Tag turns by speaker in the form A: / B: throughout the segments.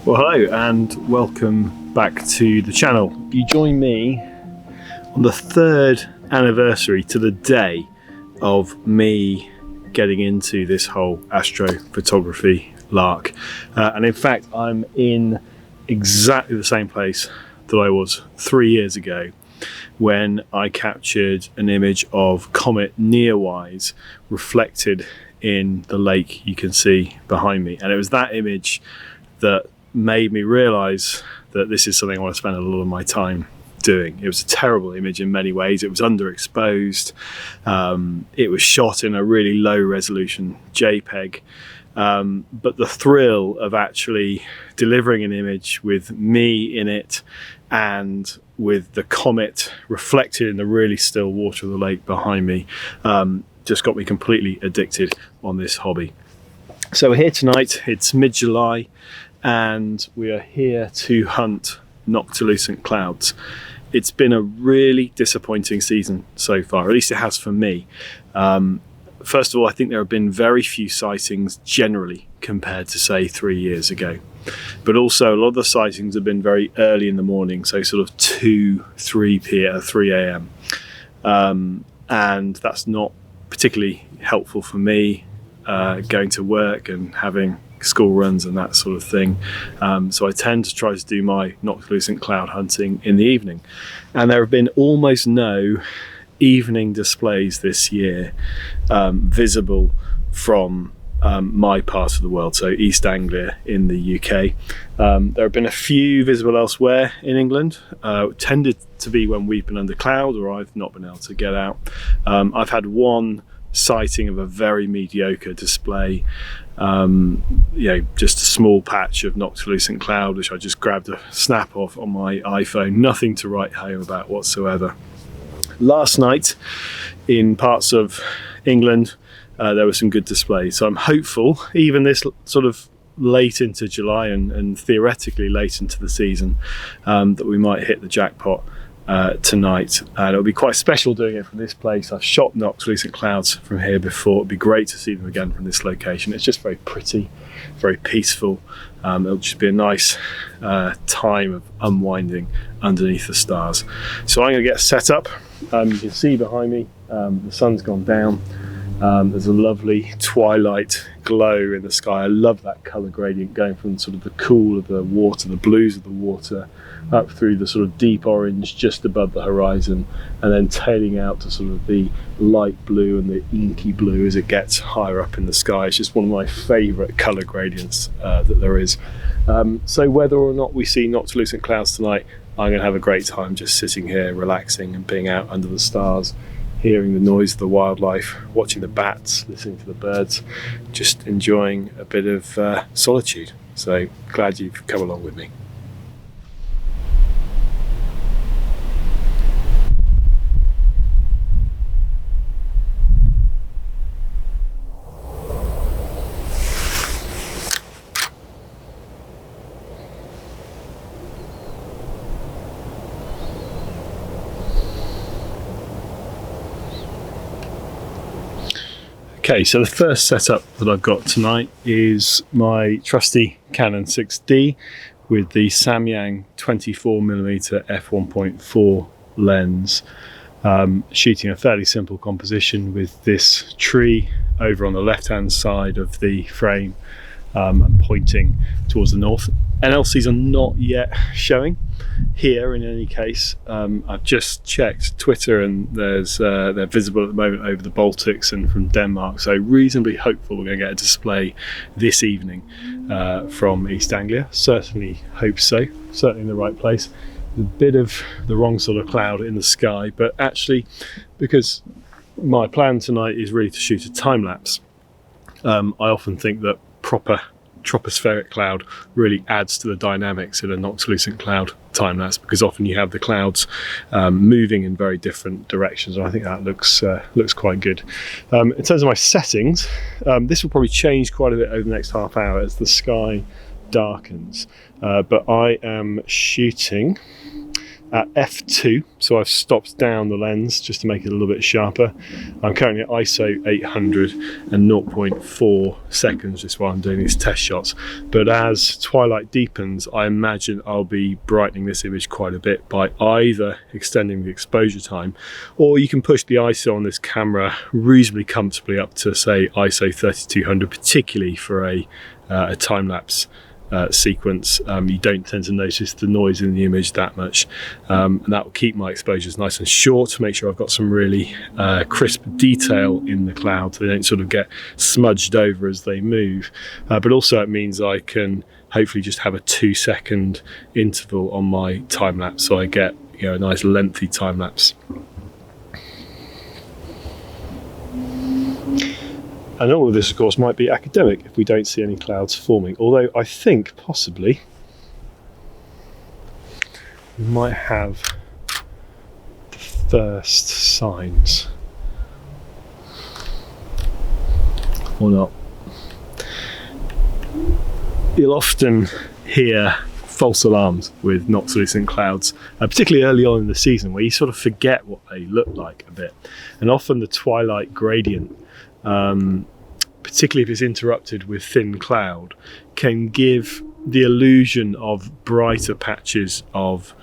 A: Well, hello and welcome back to the channel. You join me on the 3rd anniversary to the day of me getting into this whole astrophotography lark. And in fact, I'm in exactly the same place that I was 3 years ago when I captured an image of Comet Neowise reflected in the lake you can see behind me. And it was that image that made me realise that this is something I want to spend a lot of my time doing. It was a terrible image in many ways. It was underexposed. It was shot in a really low resolution JPEG. But the thrill of actually delivering an image with me in it and with the comet reflected in the really still water of the lake behind me just got me completely addicted on this hobby. So we're here tonight. It's mid-July and we are here to hunt noctilucent clouds. It's been a really disappointing season so far, at least it has for me. First of all, I think there have been very few sightings generally compared to say 3 years ago. But also a lot of the sightings have been very early in the morning, so sort of 3 a.m. And that's not particularly helpful for me going to work and having school runs and that sort of thing. So I tend to try to do my noctilucent cloud hunting in the evening. And there have been almost no evening displays this year visible from my part of the world, so East Anglia in the UK. There have been a few visible elsewhere in England. Tended to be when we've been under cloud or I've not been able to get out. I've had one sighting of a very mediocre display, just a small patch of noctilucent cloud which I just grabbed a snap of on my iPhone. Nothing to write home about whatsoever. Last night in parts of England there were some good displays, so I'm hopeful even this sort of late into July and theoretically late into the season that we might hit the jackpot tonight, and it'll be quite special doing it from this place. I've shot noctilucent clouds from here before. It'd be great to see them again from this location. It's just very pretty, very peaceful. It'll just be a nice time of unwinding underneath the stars. So I'm going to get set up. You can see behind me the sun's gone down. There's a lovely twilight glow in the sky. I love that colour gradient going from sort of the cool of the water, the blues of the water, up through the sort of deep orange just above the horizon, and then tailing out to sort of the light blue and the inky blue as it gets higher up in the sky. It's just one of my favourite colour gradients that there is. So whether or not we see noctilucent clouds tonight, I'm going to have a great time just sitting here relaxing and being out under the stars, hearing the noise of the wildlife, watching the bats, listening to the birds, just enjoying a bit of solitude. So glad you've come along with me. Okay, so the first setup that I've got tonight is my trusty Canon 6D with the Samyang 24mm f1.4 lens, shooting a fairly simple composition with this tree over on the left hand side of the frame and pointing towards the north. NLCs are not yet showing here in any case. I've just checked Twitter and they're visible at the moment over the Baltics and from Denmark, so reasonably hopeful we're going to get a display this evening from East Anglia. Certainly hope so, certainly in the right place. A bit of the wrong sort of cloud in the sky, but actually because my plan tonight is really to shoot a time lapse, I often think that proper tropospheric cloud really adds to the dynamics in a noctilucent cloud time lapse, because often you have the clouds moving in very different directions, and I think that looks quite good. In terms of my settings, this will probably change quite a bit over the next half hour as the sky darkens, but I am shooting at f2, so I've stopped down the lens just to make it a little bit sharper. I'm currently at ISO 800 and 0.4 seconds just while I'm doing these test shots, but as twilight deepens, I imagine I'll be brightening this image quite a bit by either extending the exposure time, or you can push the ISO on this camera reasonably comfortably up to, say, ISO 3200, particularly for a time-lapse sequence. You don't tend to notice the noise in the image that much, and that will keep my exposures nice and short to make sure I've got some really crisp detail in the clouds. They don't sort of get smudged over as they move, but also it means I can hopefully just have a 2-second interval on my time lapse, so I get, you know, a nice lengthy time lapse. And all of this, of course, might be academic if we don't see any clouds forming, although I think possibly we might have the first signs. Or not. You'll often hear false alarms with noctilucent clouds, particularly early on in the season, where you sort of forget what they look like a bit. And often the twilight gradient, particularly if it's interrupted with thin cloud, can give the illusion of brighter patches of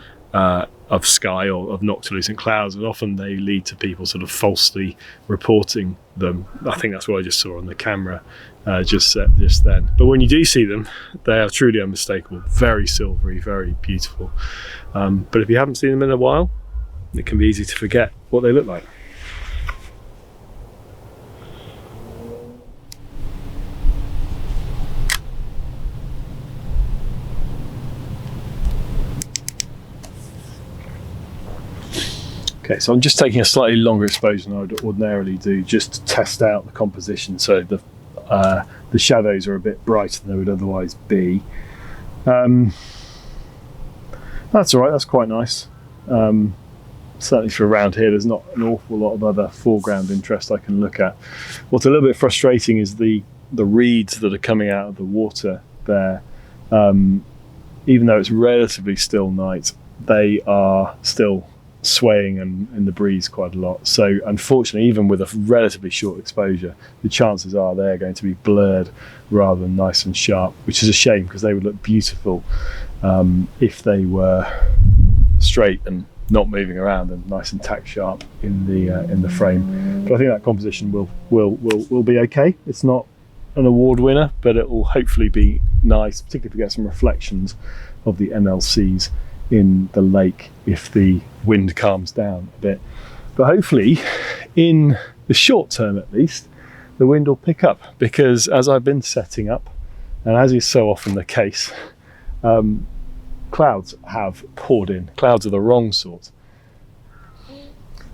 A: sky or of noctilucent clouds, and often they lead to people sort of falsely reporting them. I think that's what I just saw on the camera just then. But when you do see them, they are truly unmistakable, very silvery, very beautiful. But if you haven't seen them in a while, it can be easy to forget what they look like. Okay, so I'm just taking a slightly longer exposure than I would ordinarily do, just to test out the composition, so the shadows are a bit brighter than they would otherwise be. That's all right, that's quite nice. Certainly for around here, there's not an awful lot of other foreground interest I can look at. What's a little bit frustrating is the reeds that are coming out of the water there. Even though it's relatively still night, they are still swaying in the breeze quite a lot. So unfortunately, even with a relatively short exposure, the chances are they're going to be blurred rather than nice and sharp, which is a shame, because they would look beautiful if they were straight and not moving around and nice and tack sharp in the frame. But I think that composition will be okay. It's not an award winner, but it will hopefully be nice, particularly if we get some reflections of the NLCs in the lake if the wind calms down a bit. But hopefully, in the short term at least, the wind will pick up, because as I've been setting up, and as is so often the case, clouds have poured in. Clouds are the wrong sort.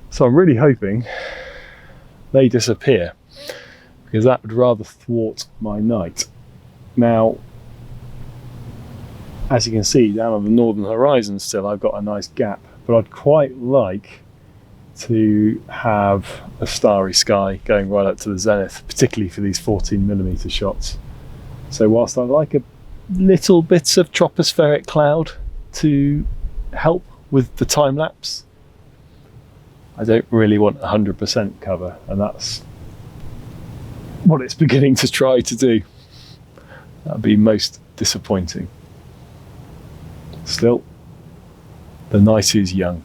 A: So I'm really hoping they disappear, because that would rather thwart my night. Now, as you can see, down on the northern horizon still, I've got a nice gap, but I'd quite like to have a starry sky going right up to the zenith, particularly for these 14mm shots. So whilst I like a little bits of tropospheric cloud to help with the time lapse, I don't really want 100% cover, and that's what it's beginning to try to do. That'd be most disappointing. Still, the night is young.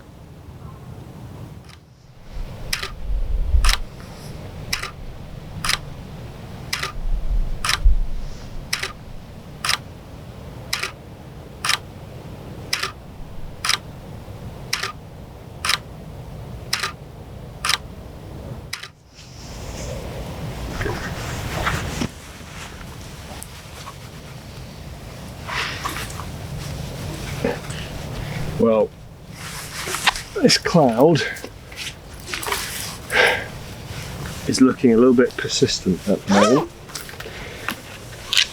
A: Well, this cloud is looking a little bit persistent at the moment.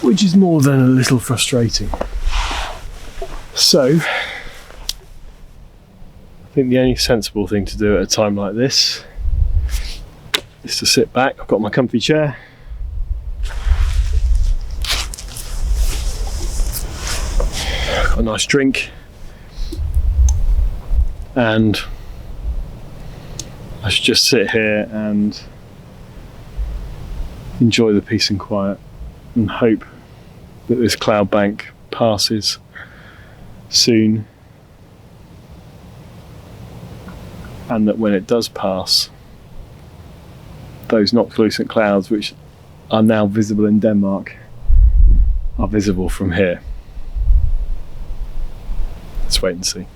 A: which is more than a little frustrating. So I think the only sensible thing to do at a time like this is to sit back. I've got my comfy chair, got a nice drink, and I should just sit here and enjoy the peace and quiet and hope that this cloud bank passes soon, and that when it does pass, those noctilucent clouds, which are now visible in Denmark, are visible from here. Let's wait and see.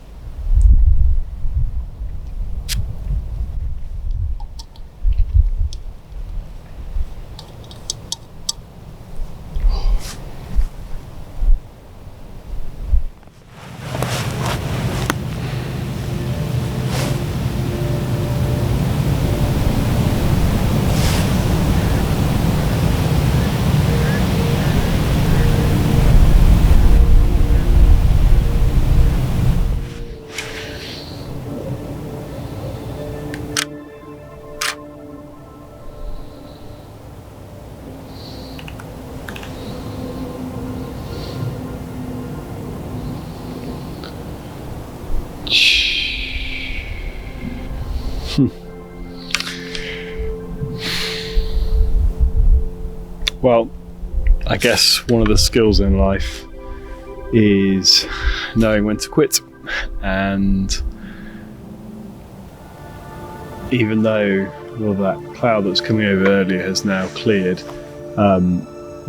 A: Well, I guess one of the skills in life is knowing when to quit, and even though all that cloud that was coming over earlier has now cleared,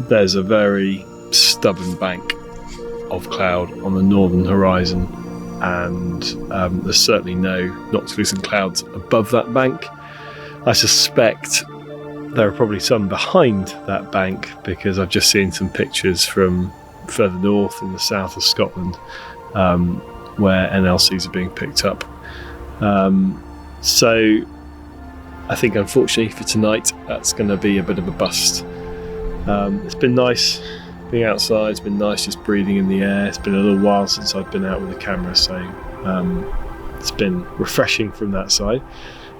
A: there's a very stubborn bank of cloud on the northern horizon, and there's certainly no noctilucent clouds above that bank. I suspect there are probably some behind that bank, because I've just seen some pictures from further north in the south of Scotland, where NLCs are being picked up. So I think unfortunately for tonight that's going to be a bit of a bust. It's been nice being outside, it's been nice just breathing in the air. It's been a little while since I've been out with a camera, so it's been refreshing from that side.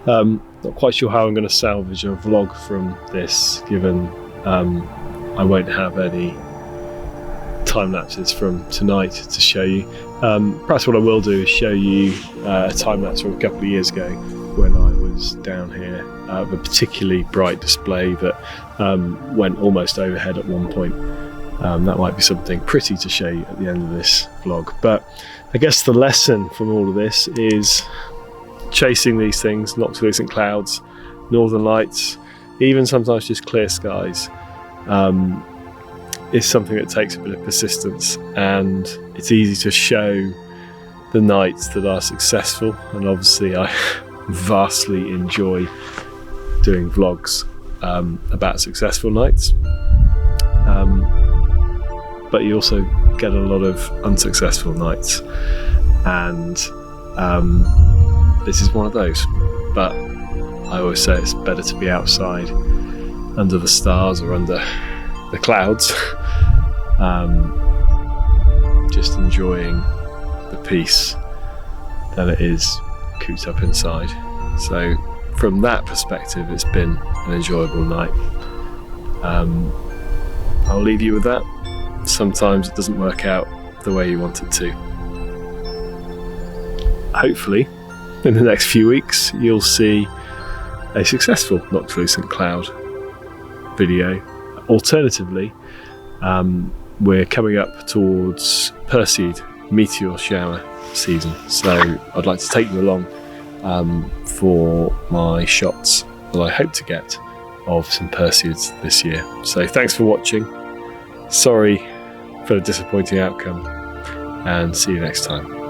A: Not quite sure how I'm going to salvage a vlog from this, given I won't have any time lapses from tonight to show you. Perhaps what I will do is show you a time lapse from a couple of years ago when I was down here with a particularly bright display that went almost overhead at one point. That might be something pretty to show you at the end of this vlog. But I guess the lesson from all of this is chasing these things, noctilucent clouds, northern lights, even sometimes just clear skies, is something that takes a bit of persistence, and it's easy to show the nights that are successful, and obviously I vastly enjoy doing vlogs about successful nights, but you also get a lot of unsuccessful nights, and this is one of those. But I always say it's better to be outside under the stars or under the clouds, just enjoying the peace, than it is cooped up inside. So from that perspective, it's been an enjoyable night. I'll leave you with that. Sometimes it doesn't work out the way you want it to. Hopefully in the next few weeks you'll see a successful noctilucent cloud video. Alternatively, we're coming up towards Perseid meteor shower season, so I'd like to take you along for my shots that I hope to get of some Perseids this year. So thanks for watching, sorry for the disappointing outcome, and see you next time.